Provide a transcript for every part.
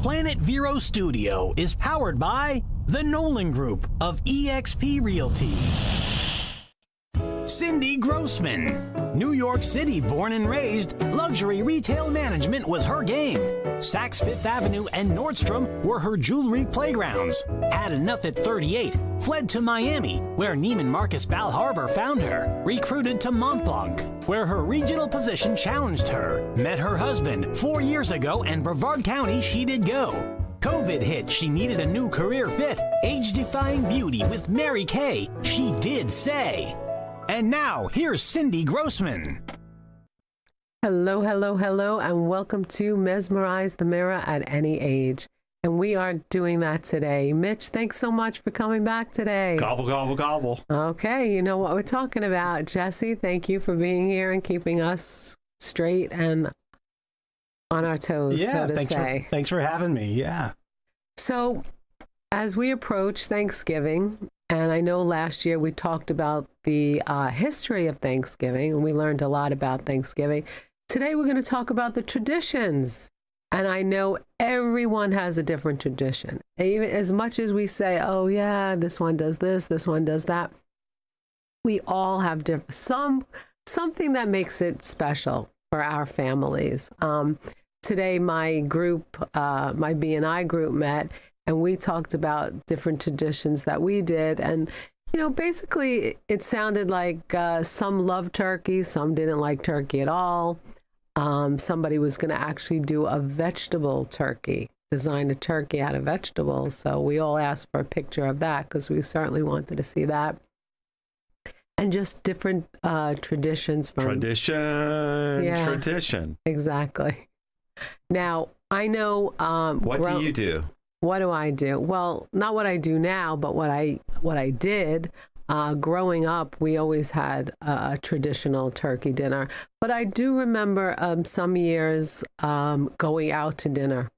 Planet Vero Studio is powered by the Nolan Group of eXp Realty. Cindy Grossman. New York City born and raised, luxury retail management was her game. Saks Fifth Avenue and Nordstrom were her jewelry playgrounds. Had enough at 38, fled to Miami, where Neiman Marcus Bal Harbour found her. Recruited to Mont Blanc, where her regional position challenged her. Met her husband 4 years ago, and Brevard County she did go. COVID hit, she needed a new career fit. Age-defying beauty with Mary Kay, she did say. And now, here's Cindy Grossman. Hello, hello, hello, and welcome to Mesmerize the Mirror at Any Age. And we are doing that today. Mitch, thanks so much for coming back today. Gobble, gobble, gobble. Okay, you know what we're talking about. Jesse, thank you for being here and keeping us straight and on our toes, so to say. Thanks for having me, yeah. So, as we approach Thanksgiving, and I know last year we talked about the history of Thanksgiving, and we learned a lot about Thanksgiving. Today we're going to talk about the traditions. And I know everyone has a different tradition. Even as much as we say, oh yeah, this one does this one does that, we all have something that makes it special for our families. Today my group, my B&I group met, and we talked about different traditions that we did. And, you know, basically it sounded like some loved turkey, some didn't like turkey at all. Somebody was going to actually do a vegetable turkey, design a turkey out of vegetables. So we all asked for a picture of that because we certainly wanted to see that. And just different traditions. Tradition. Exactly. Now, I know... what do you do? What do I do? Well, not what I do now, but what I did. Growing up, we always had a traditional turkey dinner. But I do remember some years going out to dinner.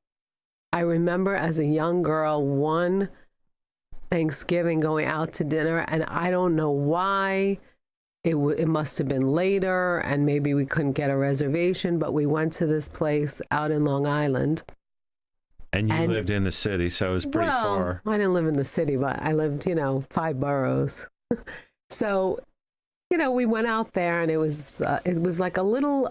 I remember as a young girl, one Thanksgiving going out to dinner, and I don't know why. It must have been later, and maybe we couldn't get a reservation, but we went to this place out in Long Island. And you lived in the city, so it was pretty far. I didn't live in the city, but I lived, 5 boroughs. So, we went out there, and it was like a little,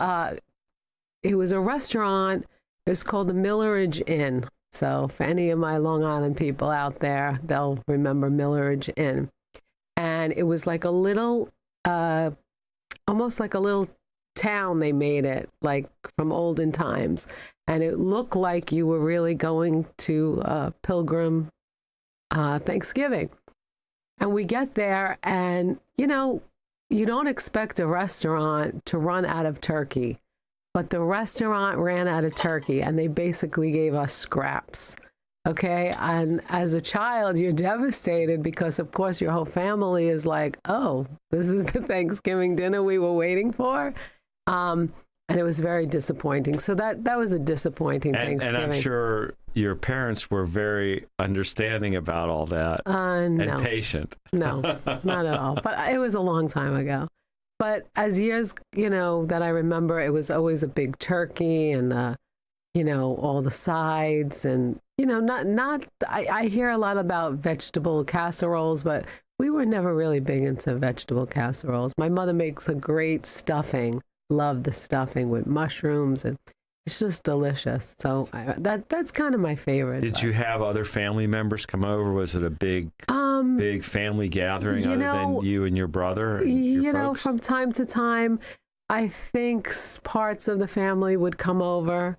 it was a restaurant. It was called the Milleridge Inn. So for any of my Long Island people out there, they'll remember Milleridge Inn. And it was like a little, almost like a little town they made it, like from olden times. And it looked like you were really going to Pilgrim Thanksgiving. And we get there, and, you don't expect a restaurant to run out of turkey. But the restaurant ran out of turkey, and they basically gave us scraps. Okay? And as a child, you're devastated because, of course, your whole family is like, oh, this is the Thanksgiving dinner we were waiting for. And it was very disappointing. So that was a disappointing Thanksgiving. And I'm sure your parents were very understanding about all that and patient. No, not at all. But it was a long time ago. But as years, that I remember, it was always a big turkey and, all the sides and, I hear a lot about vegetable casseroles, but we were never really big into vegetable casseroles. My mother makes a great stuffing. Love the stuffing with mushrooms, and it's just delicious. So that's kind of my favorite. Did you have other family members come over? Was it a big family gathering other than you and your brother? And your folks? From time to time, I think parts of the family would come over,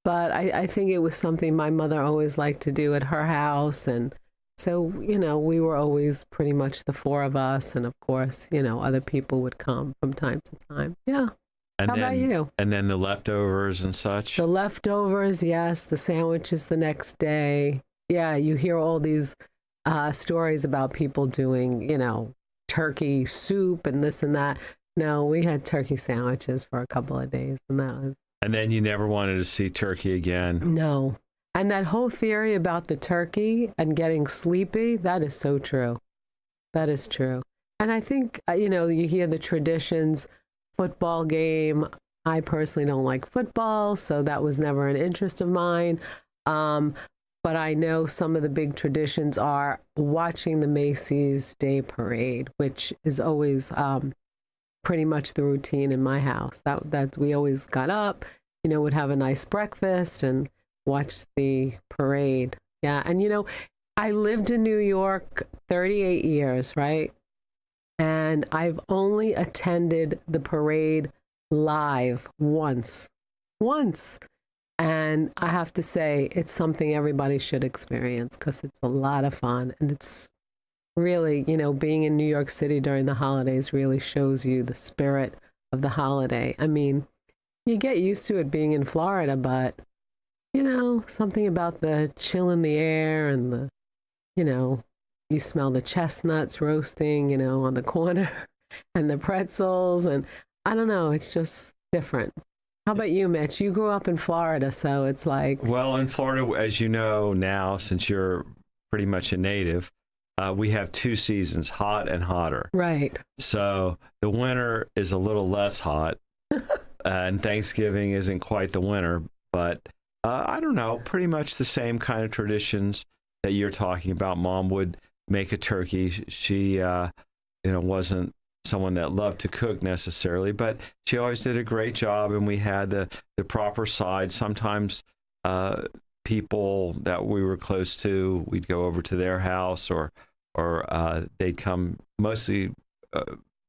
but I think it was something my mother always liked to do at her house. And so, we were always pretty much the 4 of us. And of course, other people would come from time to time. Yeah. How about you? And then the leftovers and such? The leftovers, yes. The sandwiches the next day. Yeah, you hear all these stories about people doing, turkey soup and this and that. No, we had turkey sandwiches for a couple of days, and that was... And then you never wanted to see turkey again? No. And that whole theory about the turkey and getting sleepy, that is so true. That is true. And I think, you hear the traditions, football game. I personally don't like football, so that was never an interest of mine. But I know some of the big traditions are watching the Macy's Day Parade, which is always pretty much the routine in my house. That we always got up, would have a nice breakfast and watch the parade. Yeah, and I lived in New York 38 years, right? And I've only attended the parade live once. And I have to say, it's something everybody should experience because it's a lot of fun. And it's really, being in New York City during the holidays really shows you the spirit of the holiday. I mean, you get used to it being in Florida, but, something about the chill in the air and the, you smell the chestnuts roasting, on the corner and the pretzels. And I don't know, it's just different. How about you, Mitch? You grew up in Florida, so it's like... Well, in Florida, as you know now, since you're pretty much a native, we have 2 seasons, hot and hotter. Right. So the winter is a little less hot, and Thanksgiving isn't quite the winter, but I don't know, pretty much the same kind of traditions that you're talking about. Mom would make a turkey. She, wasn't someone that loved to cook necessarily, but she always did a great job, and we had the proper side. Sometimes people that we were close to, we'd go over to their house, or they'd come. Mostly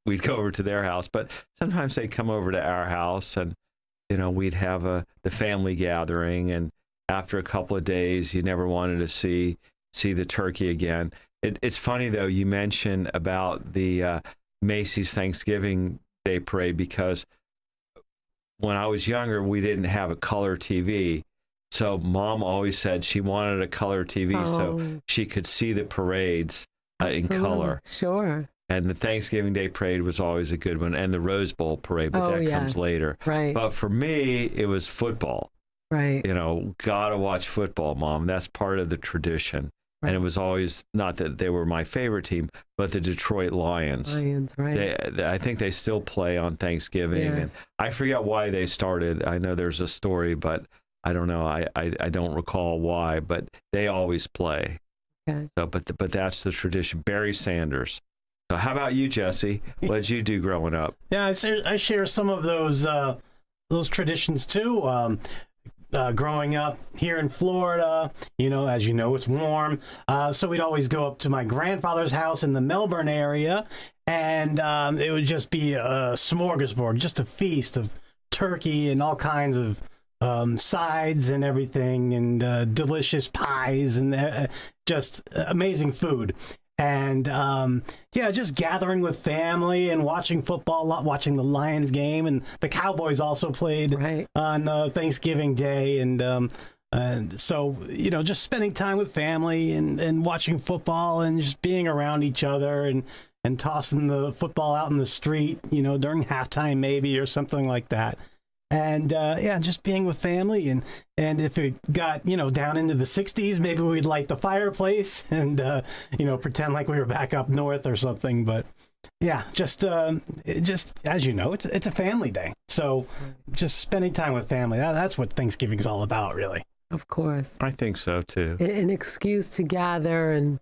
we'd go over to their house, but sometimes they'd come over to our house, and we'd have the family gathering. And after a couple of days, you never wanted to see the turkey again. It's funny though, you mentioned about the Macy's Thanksgiving Day Parade, because when I was younger, we didn't have a color TV. So Mom always said she wanted a color TV so she could see the parades in color. Sure. And the Thanksgiving Day Parade was always a good one, and the Rose Bowl Parade, but that comes later. Right. But for me, it was football. Right. Gotta watch football, Mom. That's part of the tradition. Right. And it was always, not that they were my favorite team, but the Detroit Lions. Right. I think they still play on Thanksgiving. Yes. And I forget why they started. I know there's a story, but I don't know. I don't recall why, but they always play. Okay. So, but that's the tradition. Barry Sanders. So how about you, Jesse? What did you do growing up? Yeah, I share some of those traditions too. Growing up here in Florida, as you know, it's warm. So we'd always go up to my grandfather's house in the Melbourne area, and it would just be a smorgasbord, just a feast of turkey and all kinds of sides and everything, and delicious pies, and just amazing food. And just gathering with family and watching football, watching the Lions game, and the Cowboys also played on Thanksgiving Day, and so just spending time with family and watching football and just being around each other and tossing the football out in the street, during halftime maybe or something like that. And just being with family, and if it got down into the 60s, maybe we'd light the fireplace and pretend like we were back up north or something. But yeah, just as you know, it's a family day, so just spending time with family. That's what Thanksgiving's all about, really. Of course, I think so too. An excuse to gather, and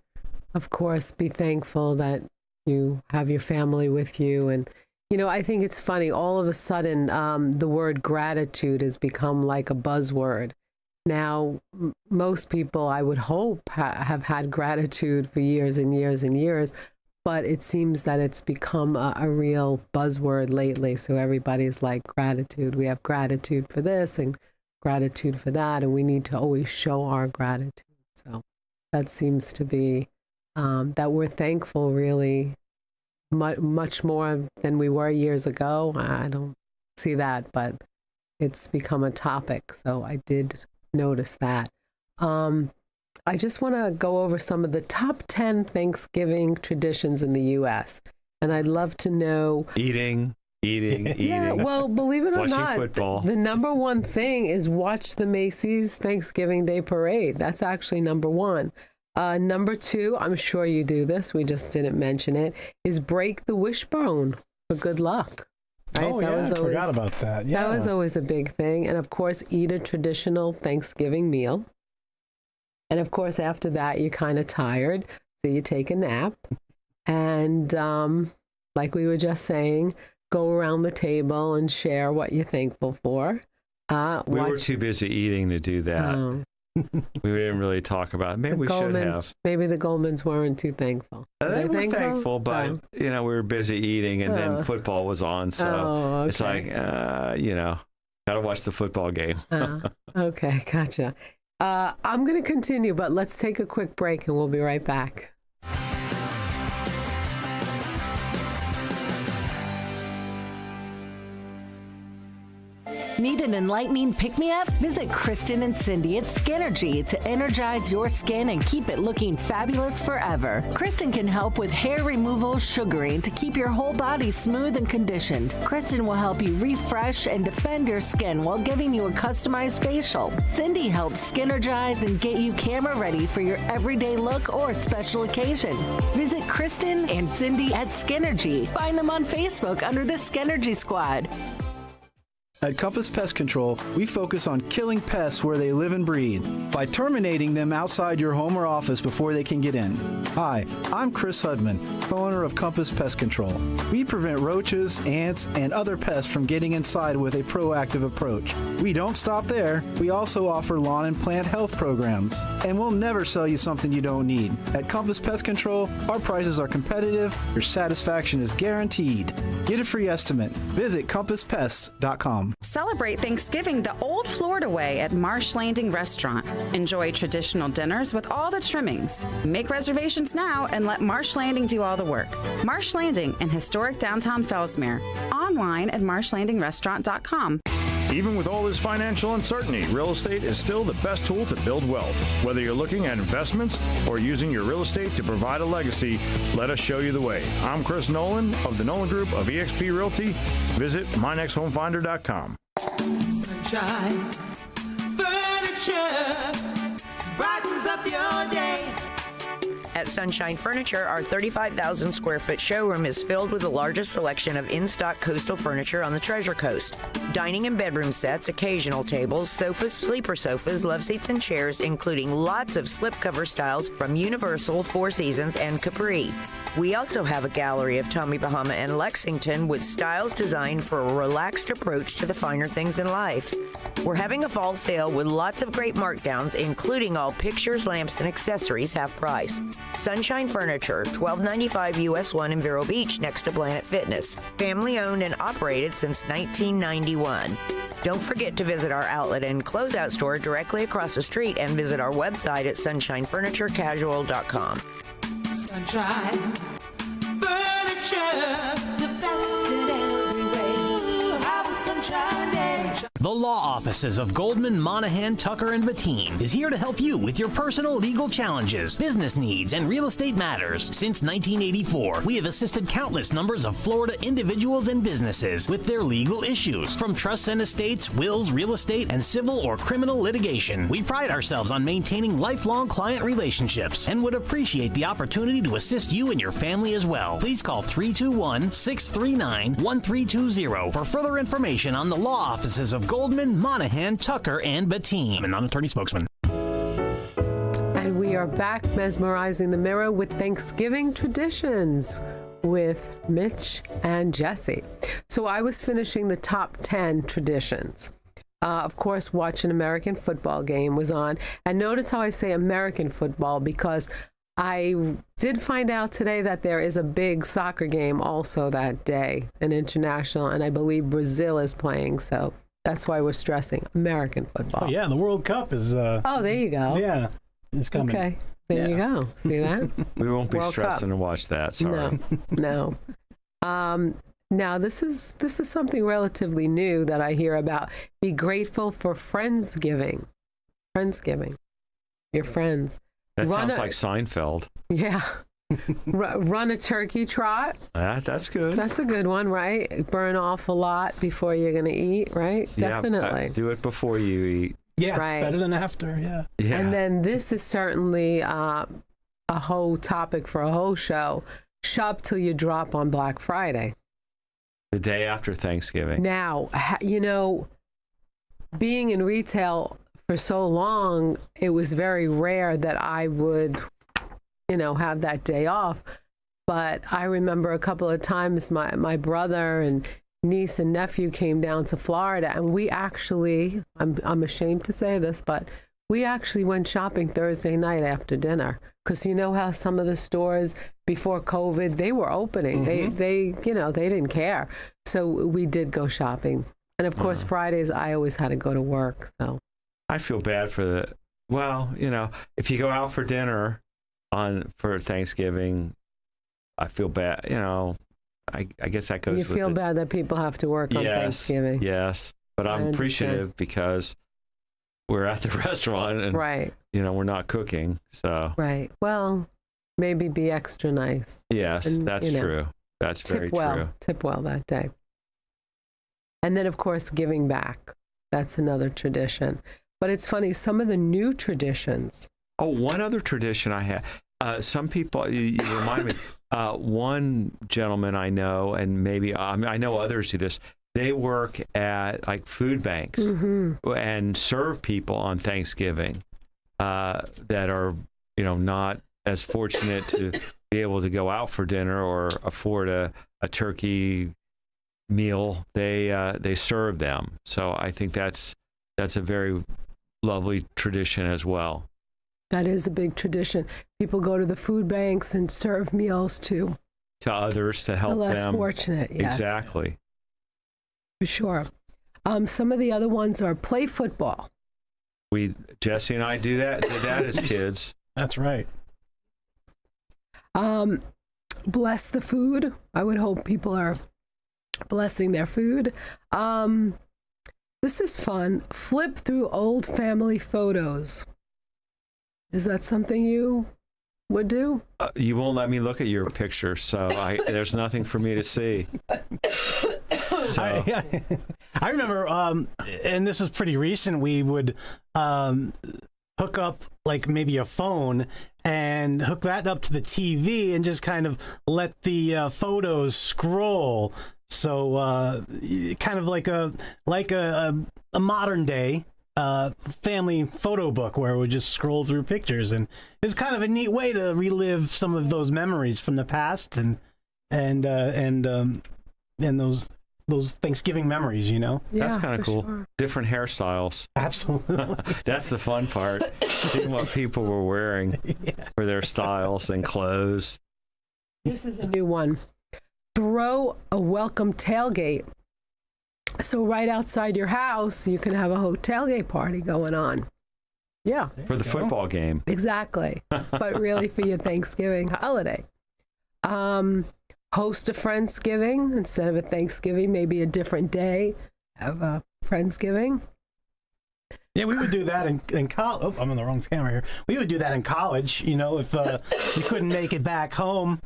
of course, be thankful that you have your family with you. And I think it's funny, all of a sudden, the word gratitude has become like a buzzword. Now, most people, I would hope, have had gratitude for years and years and years, but it seems that it's become a real buzzword lately. So everybody's like, gratitude. We have gratitude for this and gratitude for that, and we need to always show our gratitude. So that seems to be that we're thankful, really, much more than we were years ago. I don't see that, but it's become a topic. So I did notice that. I just want to go over some of the top 10 Thanksgiving traditions in the U.S. And I'd love to know... Eating. Yeah, well, believe it or not, the number one thing is watch the Macy's Thanksgiving Day Parade. That's actually number one. Number two, I'm sure you do this, we just didn't mention it, is break the wishbone for good luck. Right? Oh, I forgot about that. Yeah. That was always a big thing. And of course, eat a traditional Thanksgiving meal. And of course, after that, you're kind of tired. So you take a nap. And like we were just saying, go around the table and share what you're thankful for. We were too busy eating to do that. Oh. We didn't really talk about it. Maybe we should have. Maybe the Goldmans weren't too thankful. They were thankful, but we were busy eating, and then football was on, so it's like, got to watch the football game. Okay, gotcha. I'm going to continue, but let's take a quick break, and we'll be right back. Need an enlightening pick-me-up? Visit Kristen and Cindy at Skinergy to energize your skin and keep it looking fabulous forever. Kristen can help with hair removal, sugaring to keep your whole body smooth and conditioned. Kristen will help you refresh and defend your skin while giving you a customized facial. Cindy helps skinergize and get you camera ready for your everyday look or special occasion. Visit Kristen and Cindy at Skinergy. Find them on Facebook under the Skinergy Squad. At Compass Pest Control, we focus on killing pests where they live and breed by terminating them outside your home or office before they can get in. Hi, I'm Chris Hudman, owner of Compass Pest Control. We prevent roaches, ants, and other pests from getting inside with a proactive approach. We don't stop there. We also offer lawn and plant health programs, and we'll never sell you something you don't need. At Compass Pest Control, our prices are competitive, your satisfaction is guaranteed. Get a free estimate. Visit compasspests.com. Celebrate Thanksgiving the old Florida way at Marsh Landing Restaurant. Enjoy traditional dinners with all the trimmings. Make reservations now and let Marsh Landing do all the work. Marsh Landing in historic downtown Fellsmere. Online at marshlandingrestaurant.com. Even with all this financial uncertainty, real estate is still the best tool to build wealth. Whether you're looking at investments or using your real estate to provide a legacy, let us show you the way. I'm Chris Nolan of the Nolan Group of eXp Realty. Visit mynexthomefinder.com. Sunshine Furniture brightens up your day. At Sunshine Furniture, our 35,000 square foot showroom is filled with the largest selection of in-stock coastal furniture on the Treasure Coast. Dining and bedroom sets, occasional tables, sofas, sleeper sofas, love seats, and chairs, including lots of slipcover styles from Universal, Four Seasons, and Capri. We also have a gallery of Tommy Bahama and Lexington with styles designed for a relaxed approach to the finer things in life. We're having a fall sale with lots of great markdowns, including all pictures, lamps, and accessories half price. Sunshine Furniture, 1295 US 1 in Vero Beach, next to Planet Fitness. Family owned and operated since 1991. Don't forget to visit our outlet and closeout store directly across the street and visit our website at sunshinefurniturecasual.com. Sunshine Furniture, the best in every way. Have a sunshine day. The law offices of Goldman, Monahan, Tucker, and Bettine is here to help you with your personal legal challenges, business needs, and real estate matters. Since 1984, we have assisted countless numbers of Florida individuals and businesses with their legal issues, from trusts and estates, wills, real estate, and civil or criminal litigation. We pride ourselves on maintaining lifelong client relationships and would appreciate the opportunity to assist you and your family as well. Please call 321-639-1320 for further information on the law offices of Goldman, Monahan, Tucker, and Bettine. I'm a non-attorney spokesman. And we are back mesmerizing the mirror with Thanksgiving traditions with Mitch and Jesse. So I was finishing the top 10 traditions. Of course, watch an American football game was on. And notice how I say American football, because I did find out today that there is a big soccer game also that day, an international, and I believe Brazil is playing. So that's why we're stressing American football. Oh, yeah, the World Cup is... oh, there you go. Yeah, it's coming. Okay, there you go. See that? We won't be World stressing Cup. to watch that. Sorry. No. Now, this is something relatively new that I hear about. Be grateful for Friendsgiving. Friendsgiving. Your friends. That sounds like Seinfeld. Yeah. Run a turkey trot. That's good. That's a good one, right? Burn off a lot before you're going to eat, right? Definitely. Do it before you eat. Yeah, right. Better than after, yeah. And then this is certainly a whole topic for a whole show. Shop till you drop on Black Friday. The day after Thanksgiving. Now, being in retail for so long, it was very rare that I would, have that day off. But I remember a couple of times my brother and niece and nephew came down to Florida, and we actually, I'm ashamed to say this, but we actually went shopping Thursday night after dinner. Because you know how some of the stores before COVID, they were opening. Mm-hmm. They didn't care. So we did go shopping. And of course, Fridays, I always had to go to work. So I feel bad for if you go out for dinner for Thanksgiving, I feel bad. I guess that goes. You feel bad that people have to work on Thanksgiving. Yes, but I'm appreciative because we're at the restaurant and right. We're not cooking. So right. Well, maybe be extra nice. Yes, and, that's true. That's very true. Tip well that day. And then, of course, giving back. That's another tradition. But it's funny, some of the new traditions. Oh, one other tradition I had. Some people, you remind me, one gentleman I know, and maybe I know others do this, they work at like food banks and serve people on Thanksgiving that are, not as fortunate to be able to go out for dinner or afford a turkey meal. They serve them. So I think that's a very lovely tradition as well. That is a big tradition. People go to the food banks and serve meals to others to help the less them. fortunate. Yes. Exactly. For sure. Some of the other ones are play football. Jesse and I did that as kids. That's right. Bless the food. I would hope people are blessing their food. This is fun. Flip through old family photos. Is that something you would do? You won't let me look at your picture, so there's nothing for me to see. So. I remember, and this was pretty recent, we would hook up like maybe a phone and hook that up to the TV and just kind of let the photos scroll. So kind of like a modern day family photo book where we just scroll through pictures, and it's kind of a neat way to relive some of those memories from the past and those Thanksgiving memories, Yeah, that's kind of cool. Sure. Different hairstyles. Absolutely. That's the fun part. Seeing what people were wearing for their styles and clothes. This is a new one. Throw a welcome tailgate. So right outside your house, you can have a whole tailgate party going on. Yeah. For the football game. Exactly. But really for your Thanksgiving holiday. Host a Friendsgiving instead of a Thanksgiving, maybe a different day. Have a Friendsgiving. Yeah, we would do that in college. Oh, I'm on the wrong camera here. We would do that in college. If you couldn't make it back home,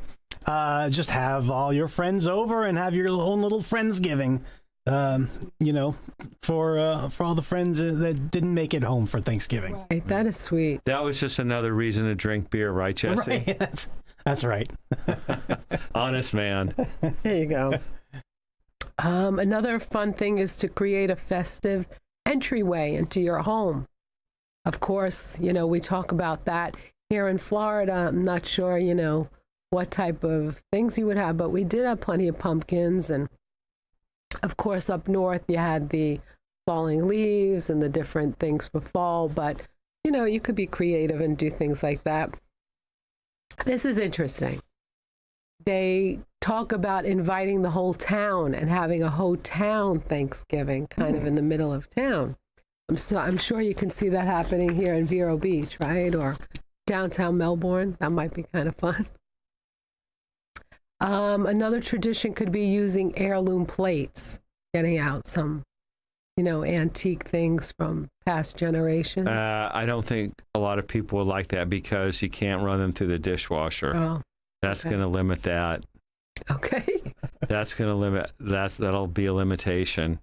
just have all your friends over and have your own little Friendsgiving. For all the friends that didn't make it home for Thanksgiving. Right, that is sweet. That was just another reason to drink beer, right, Jesse? Right, that's right. Honest man. There you go. Another fun thing is to create a festive entryway into your home. Of course, we talk about that here in Florida. I'm not sure, what type of things you would have, but we did have plenty of pumpkins. And of course, up north, you had the falling leaves and the different things for fall. But, you could be creative and do things like that. This is interesting. They talk about inviting the whole town and having a whole town Thanksgiving kind of in the middle of town. I'm sure you can see that happening here in Vero Beach, right? Or downtown Melbourne. That might be kind of fun. Another tradition could be using heirloom plates, getting out some, antique things from past generations. I don't think a lot of people would like that because you can't run them through the dishwasher. Oh, that's going to limit that. Okay. That's going to limit that'll be a limitation.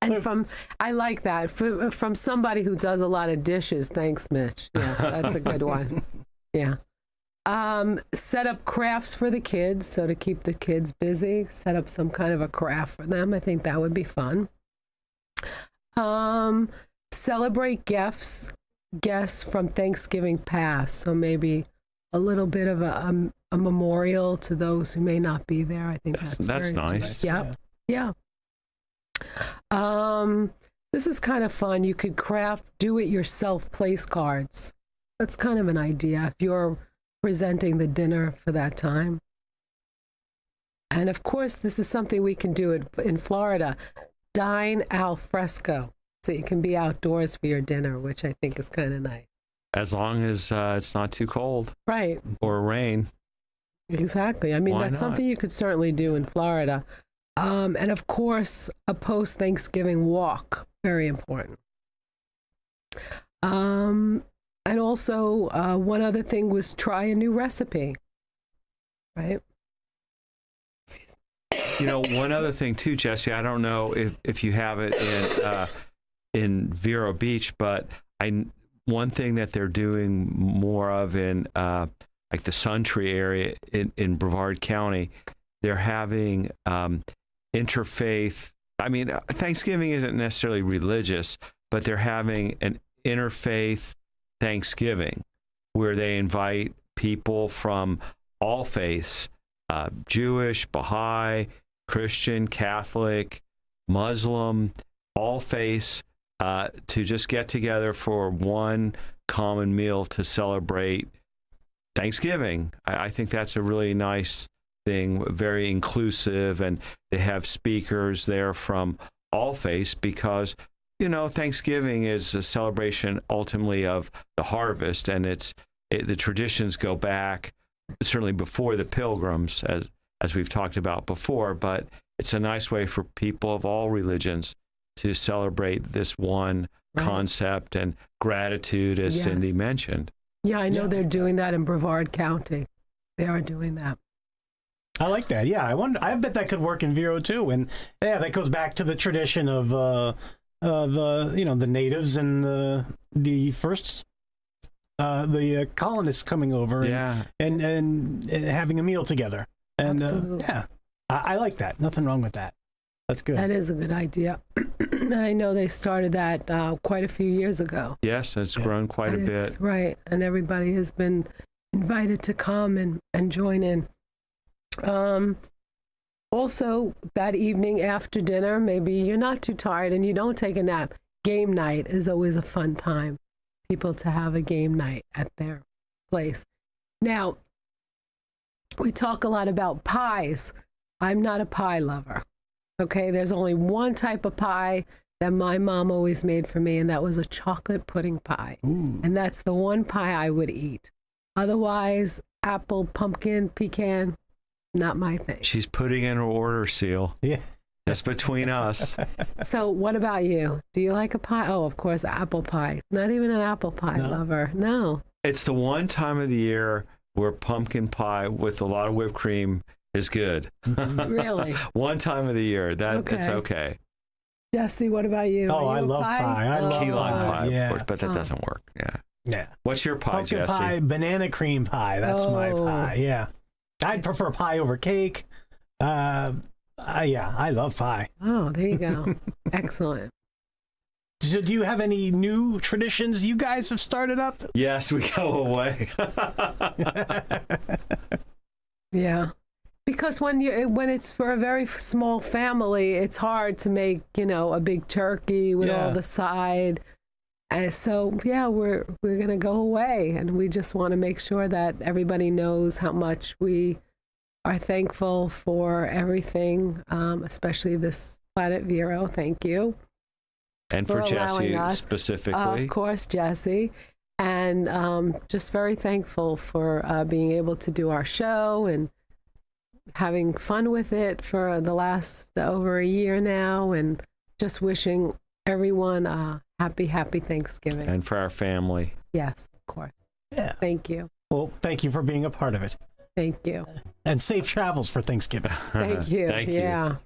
And I like that from somebody who does a lot of dishes. Thanks, Mitch. Yeah, that's a good one. Yeah. Set up crafts for the kids. So to keep the kids busy, set up some kind of a craft for them. I think that would be fun. celebrate guests from Thanksgiving past. So maybe a little bit of a memorial to those who may not be there. I think that's very nice. Yep. Yeah. This is kind of fun. You could craft do-it-yourself place cards. That's kind of an idea if you're presenting the dinner for that time. And of course, this is something we can do in Florida. Dine al fresco. So you can be outdoors for your dinner, which I think is kind of nice. As long as it's not too cold. Right. Or rain. Exactly. I mean, Why that's not? something you could certainly do in Florida. And of course, a post-Thanksgiving walk. Very important. And also, one other thing was try a new recipe. Right? You know, one other thing too, Jesse, I don't know if you have it in Vero Beach, but one thing that they're doing more of in like the Sun Tree area in Brevard County, they're having interfaith. I mean, Thanksgiving isn't necessarily religious, but they're having an interfaith Thanksgiving where they invite people from all faiths, Jewish, Baha'i, Christian, Catholic, Muslim, all faiths, to just get together for one common meal to celebrate Thanksgiving. I think that's a really nice thing, very inclusive, and they have speakers there from all faiths because, you know, Thanksgiving is a celebration ultimately of the harvest, and the traditions go back certainly before the Pilgrims, as we've talked about before, but it's a nice way for people of all religions to celebrate this one concept and gratitude, as Cindy mentioned. Yeah, I know they're doing that in Brevard County. They are doing that. I like that. Yeah, I bet that could work in Vero too. And yeah, that goes back to the tradition of you know, the natives and the first the colonists coming over and having a meal together. And yeah, I like that. Nothing wrong with that. That's good. That is a good idea. And I know they started that quite a few years ago. Yes, it's grown quite a bit. Right. And everybody has been invited to come and join in. Also, that evening after dinner, maybe you're not too tired and you don't take a nap. Game night is always a fun time. People to have a game night at their place. Now, we talk a lot about pies. I'm not a pie lover. Okay, there's only one type of pie that my mom always made for me, and that was a chocolate pudding pie. Ooh. And that's the one pie I would eat. Otherwise, apple, pumpkin, pecan, not my thing. She's putting in her order, Seal. Yeah. That's between us. So what about you? Do you like a pie? Oh, of course, apple pie. Not even an apple pie lover. No. It's the one time of the year where pumpkin pie with a lot of whipped cream is good. Really? One time of the year. It's okay. Jesse, what about you? Oh, Are I you a love pie. I love Key lime pie, yeah. of course, but that doesn't work. Yeah. Yeah. What's your pie, Pumpkin Jesse? pie, banana cream pie. That's my pie. Yeah. I'd prefer pie over cake. Yeah, I love pie. Oh, there you go. Excellent. So do you have any new traditions you guys have started up? Yes, we go away. Yeah. Because when it's for a very small family, it's hard to make, a big turkey with all the side. And so, we're going to go away, and we just want to make sure that everybody knows how much we are thankful for everything, especially this Planet Vero. Thank you. And for Jesse specifically. Of course, Jesse. And just very thankful for being able to do our show and having fun with it for the last over a year now, and just wishing everyone a happy Thanksgiving. And for our family. Yes, of course. Yeah. Thank you. Well, thank you for being a part of it. Thank you. And safe travels for Thanksgiving. Thank you. Thank you. Yeah.